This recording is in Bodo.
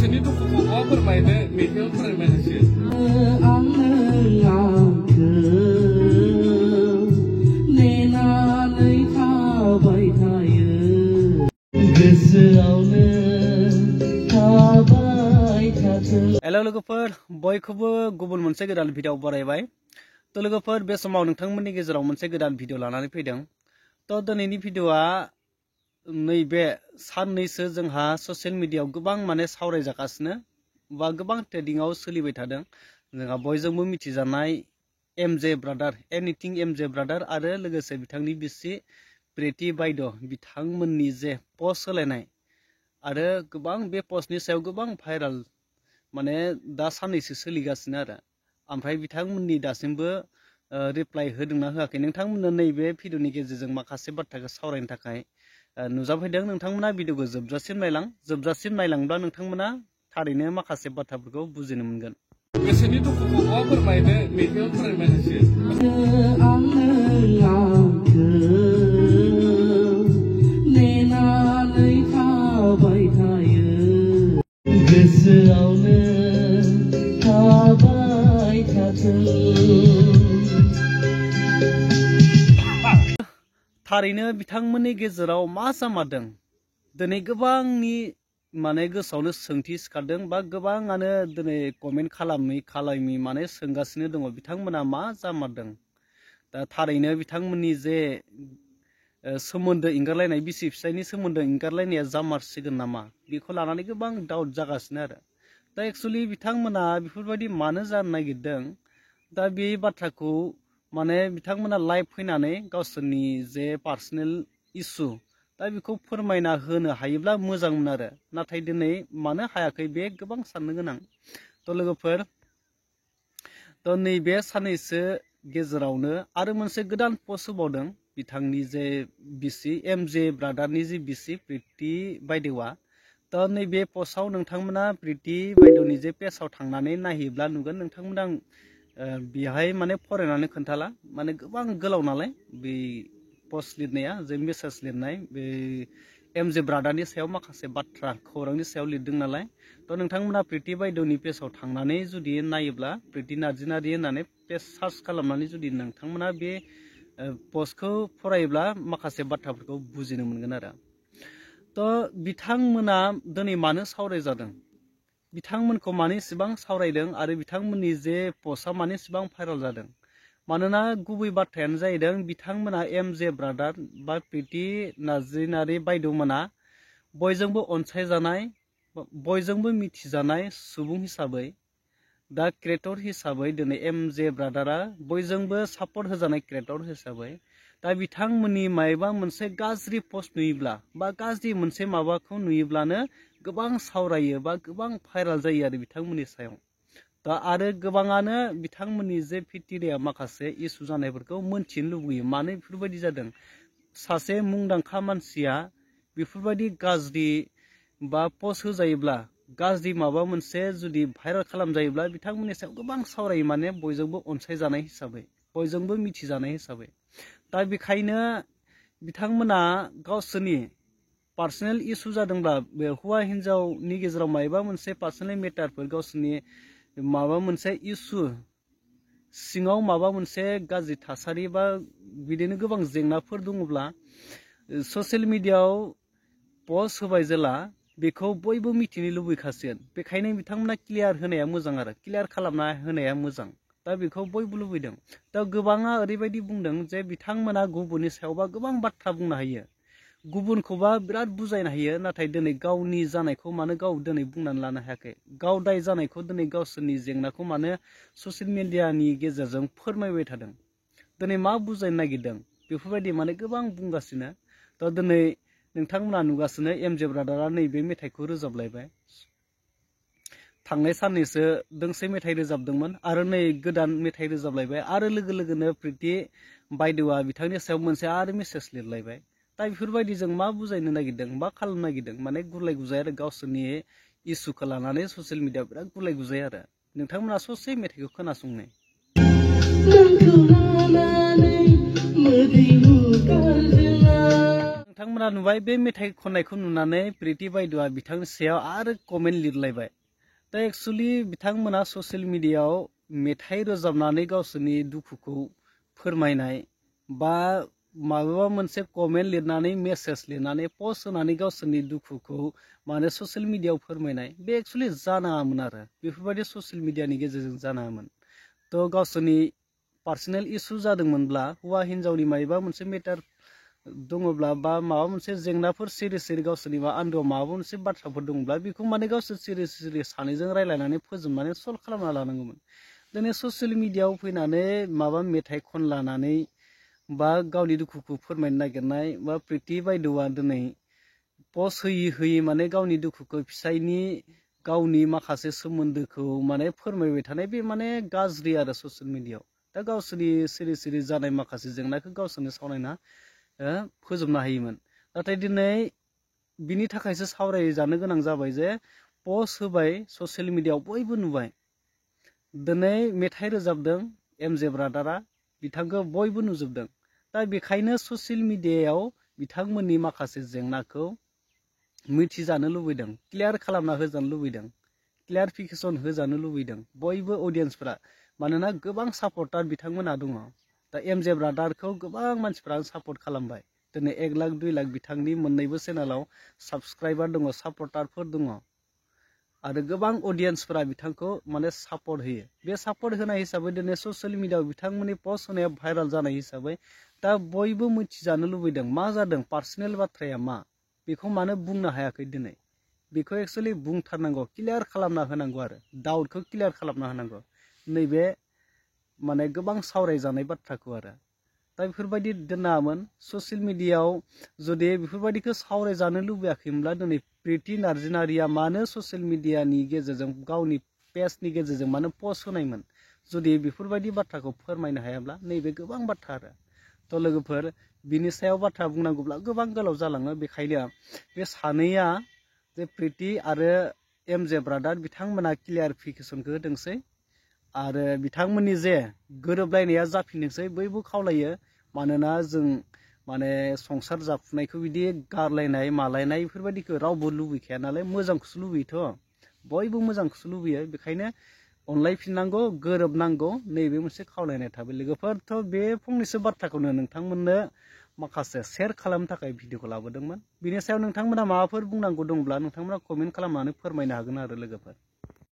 गोसोनि दुखुखौ मा फोरमायनो मेथाइआव फोरमायनोसै नेनानै थाबाय थायो गोसोआवनो थाबाय थाथों। हेलो लोगोफोर बयखौबो गुबुन मोनसे गोदान भिडिअ बरायबाय। तो लोगोफोर बे समाव नोंथांमोननि गेजेराव मोनसे गोदान भिडिअ लानानै फैदों। तो दिनैनि भिडिअआ नैबे साननैसो जोंहा ससियेल मिडियायाव गोबां माने सावरायजागासिनो बा गोबां ट्रेडिंआव सोलिबाय थादों। जोंहा बयजोंबो मिथिजानाय MJ brother anything MJ brother आरो लोगोसे बिथांनि बिसि प्रिति बायद' बिथांमोननि जे पस्ट होलायनाय आरो गोबां बे पस्टनि सायाव गोबां भाइराल माने दा साननैसो सोलिगासिनो आरो ओमफ्राय बिथांमोननि दासिमबो रिप्लाइ होदोंना होआखै नोंथांमोननो नैबे भिडिअनि गेजेरजों माखासे बाथ्राखौ सावरायनो थाखाय नुजाफैदों। नोंथांमोना भिडिअखौ जोबजासिम नायलांब्ला नोंथांमोना थारैनो माखासे बाथ्राफोरखौ बुजिनो मोनगोन। गोसोनि दुखुखौ मा फोरमायनो मेथाइआव फोरमायनोसै नेनानै थाबाय थायो गोसोआवनो थाबाय थाथों। थारैनो बिथांमोननि गेजेराव मा जामारदों दिनै गोबांनि माने गोसोआवनो सोंथि सिखारदों बा गोबाङानो दिनै कमेन्ट खालामै माने सोंगासिनो दङ बिथांमोना मा जामारदों। दा थारैनो बिथांमोननि जे सोमोन्दो एंगारलायनाय बिसि फिसायनि सोमोन्दो एंगारलायनाया जामारसिगोन नामा बेखौ लानानै गोबां डाउट जागासिनो आरो दा एक्सुअलि बिथांमोना बेफोरबायदि मानो जानो नागिरदों दा बे बाथ्राखौ माने बिथांमोना लाइभ फैनानै गावसोरनि जे पार्सनेल इसु दा बेखौ फोरमायना होनो हायोब्ला मोजांमोन आरो नाथाय दिनै मानो हायाखै बे गोबां साननो गोनां। तो लोगोफोर तो नैबे साननैसो गेजेरावनो आरो मोनसे गोदान पस्ट होबावदों बिथांनि जे बिसि एमजे ब्रादारनि जे बिसि प्रिति बायदेवा। तो नैबे पस्टआव नोंथांमोना प्रिति बायद'नि जे पेजाव थांनानै नायहैब्ला नुगोन नोंथांमोना बेहाय माने फरायनानै खोन्थाला माने गोबां गोलाव नालाय बे पस्ट लिरनाया जे मेसेज लिरनाय बे एमजे ब्रादारनि सायाव माखासे बाथ्रा खौरांनि सायाव लिरदों नालाय। तो नोंथांमोना प्रिति बायद'नि पेजाव थांनानै जुदि नायोब्ला प्रिति नार्जिनारि होननानै पेज सार्च खालामनानै जुदि नोंथांमोना बे पस्टखौ फरायोब्ला माखासे बाथ्राफोरखौ बुजिनो मोनगोन आरो। तो बिथांमोना दिनै मानो सावरायजादों बिथांमोनखौ मानो इसेबां सावरायदों आरो बिथांमोननि जे पस्टआ मानो इसेबां भाइराल जादों मानोना गुबै बाथ्रायानो जाहैदों बिथांमोना एमजे ब्रादार बा प्रिति नार्जिनारि बायद'मोना बयजोंबो अनसायजानाय बयजोंबो मिथिजानाय सुबुं हिसाबै दा क्रिएटर हिसाबै दिनै एमजे ब्रादारा बयजोंबो सापर्ट होजानाय क्रिएटर हिसाबै दा बिथांमोननि मायबा मोनसे गाज्रि पस्ट नुयोब्ला बा गाज्रि मोनसे माबाखौ नुयोब्लानो गोबां सावरायो बा गोबां भाइराल जायो आरो बिथांमोननि सायाव। दा आरो गोबाङानो बिथांमोननि जे भिटिरिया माखासे इसु जानायफोरखौ मोनथिनो लुबैयो मानो बेफोरबायदि जादों। सासे मुंदांखा मानसिया बेफोरबायदि गाज्रि बा पस्ट होजायोब्ला गाज्रि माबा मोनसे जुदि भाइराल खालामजायोब्ला बिथांमोननि सायाव गोबां सावरायो माने बयजोंबो अनसायजानाय हिसाबै बयजोंबो मिथिजानाय हिसाबै। दा बेखायनो बिथांमोना गावसोरनि पार्सनेल इसु जादोंब्ला बे हौवा हिन्जावनि गेजेराव मायबा मोनसे पार्सनेल मेटारफोर गावसोरनि माबा मोनसे इसु सिङाव माबा मोनसे गाज्रि थासारि बा बिदिनो गोबां जेंनाफोर दङब्ला ससियेल मिडियायाव पस्ट होबाय जेला बेखौ बयबो मिथिनो लुबैखासिगोन। बेखायनो बिथांमोना क्लियार होनाया मोजां आरो क्लियार खालामना होनाया मोजां। दा बेखौ बयबो लुबैदों। दा गोबाङा ओरैबायदि बुंदों जे बिथांमोना गुबुननि सायावबा गोबां बाथ्रा बुंनो हायो गुबुनखौबा बिराद बुजायनो हायो नाथाय दिनै गावनि जानायखौ मानो गाव दिनै बुंनानै लानो हायाखै गाव दाय जानायखौ दिनै गावसोरनि जेंनाखौ मानो ससियेल मिडियानि गेजेरजों फोरमायबाय थादों दिनै मा बुजायनो नागिरदों बेफोरबायदि माने गोबां बुंगासिनो। दा दिनै नोंथांमोना नुगासिनो एमजे ब्रादारा नैबे मेथाइखौ रोजाबलायबाय थांनाय साननैसो दोंसे मेथाइ रोजाबदोंमोन आरो नै गोदान मेथाइ रोजाबलायबाय आरो लोगो लोगोनो प्रिति बायद'आ बिथांनि सायाव मोनसे आरो मेसेज लिरलायबाय। दा बेफोरबायदि जों मा बुजायनो नागिरदों मा खालामनो नागिरदों माने गुरलाय गुजाय आरो गावसोरनि इसुखौ लानानै ससियेल मिडियायाव बिराद गुरलाय गुजाय आरो नोंथांमोना ससे मेथाइखौ खोनासंनाय। नोंथांमोना नुबाय बे मेथाइ खननायखौ नुनानै प्रिति बायद'आ बिथांनि सायाव आरो कमेन्ट लिरलायबाय दा एक्चुअलि बिथांमोना ससियेल मिडियायाव मेथाइ रोजाबनानै गावसोरनि दुखुखौ फोरमायनाय बा माबा मोनसे कमेन्ट लिरनानै मेसेज लिरनानै पस्ट होनानै गावसोरनि दुखुखौ माने ससियेल मिडियायाव फोरमायनाय बे एक्चुअलि जानाङामोन आरो बेफोरबायदि ससियेल मिडियानि गेजेरजों जानाङामोन थ' गावसोरनि पार्सनेल इसु जादोंमोनब्ला हौवा हिन्जावनि माबा मोनसे मेटार दङब्ला बा माबा मोनसे जेंनाफोर सिरि सिरि गावसोरनि आन्दोआव माबा मोनसे बाथ्राफोर दङब्ला बेखौ माने गावसोर सिरि सिरि सानैजों रायलायनानै फोजोबनानै सल्भ खालामना लानांगौमोन दिनै ससियेल मिडियायाव फैनानै माबा मेथाइ खनलानानै बा गावनि दुखुखौ फोरमायनो नागिरनाय बा प्रिति बायद'आ दिनै पस्ट होयै माने गावनि दुखुखौ फिसायनि गावनि माखासे सोमोन्दोखौ माने फोरमायबाय थानाय बे माने गाज्रि आरो ससियेल मिडियायाव दा गावसोरनि सिरि सिरि जानाय माखासे जेंनाखौ गावसोरनो सावरायना फोजोबनो हायोमोन नाथाय दिनै बिनि थाखायसो सावरायजानो गोनां जाबाय जे पस्ट होबाय ससियेल मिडियायाव बयबो नुबाय दिनै मेथाइ रोजाबदों एमजे ब्रादारा बिथांखौ बयबो नुजोबदों दा बेखायनो ससियेल मिडियायाव बिथांमोननि माखासे जेंनाखौ मिथिजानो लुबैदों क्लियार खालामना होजानो लुबैदों क्लियारिफिकेसन होजानो लुबैदों बयबो अडियेन्सफोरा मानोना गोबां सापर्टार बिथांमोना दङ दा एमजे ब्रादारखौ गोबां मानसिफ्रा सापर्ट खालामबाय दिनै 1 लाख 2 लाख बिथांनि मोननैबो चेनेलाव साबस्क्राइबार दङ सापर्टारफोर दङ आरो गोबां अडियेन्सफोरा बिथांखौ माने सापर्ट होयो बे सापर्ट होनाय हिसाबै दिनै ससियेल मिडियायाव बिथांमोननि पस्ट होनाया भाइराल जानाय हिसाबै दा बयबो मिथिजानो लुबैदों मा जादों पार्सनेल बाथ्राया मा बेखौ मानो बुंनो हायाखै दिनै बेखौ एक्चुअलि बुंथारनांगौ क्लियार खालामना होनांगौ आरो डाउटखौ क्लियार खालामना होनांगौ नैबे माने गोबां सावरायजानाय बाथ्राखौ आरो दा बेफोरबायदि दोनामोन ससियेल मिडियायाव जुदि बेफोरबायदिखौ सावरायजानो लुबैयाखैमोनब्ला दिनै प्रिति नार्जिनारिया मानो ससियेल मिडियानि गेजेरजों गावनि पेजनि गेजेरजों मानो पस्ट होनायमोन जुदि बेफोरबायदि बाथ्राखौ फोरमायनो हायाब्ला नैबे गोबां बाथ्रा आरो थ' लोगोफोर बिनि सायाव बाथ्रा बुंनांगौब्ला गोबां गोलाव जालाङो बेखायनो बे सानैया जे प्रिति आरो एमजे ब्रादार बिथांमोना क्लियारिफिकेसनखौ होदोंसै आरो बिथांमोननि जे गोरोबलायनाया जाफिनदोंसै बयबो खावलायो मानोना जों माने संसार जाफुनायखौ बिदि गारलायनाय मालायनाय बेफोरबायदिखौ रावबो लुबैखाया नालाय मोजांखौसो लुबैयोथ' बयबो मोजांखौसो लुबैयो बेखायनो अनलायफिननांगौ गोरोबनांगौ नैबे मोनसे खावलायनाय थाबाय लोगोफोरथ' बे फंनैसो बाथ्राखौनो नोंथांमोननो माखासे शेयार खालामनो थाखाय भिडिअखौ लाबोदोंमोन बिनि सायाव नोंथांमोना माबाफोर बुंनांगौ दंब्ला नोंथांमोना कमेन्ट खालामनानै फोरमायनो हागोन आरो लोगोफोर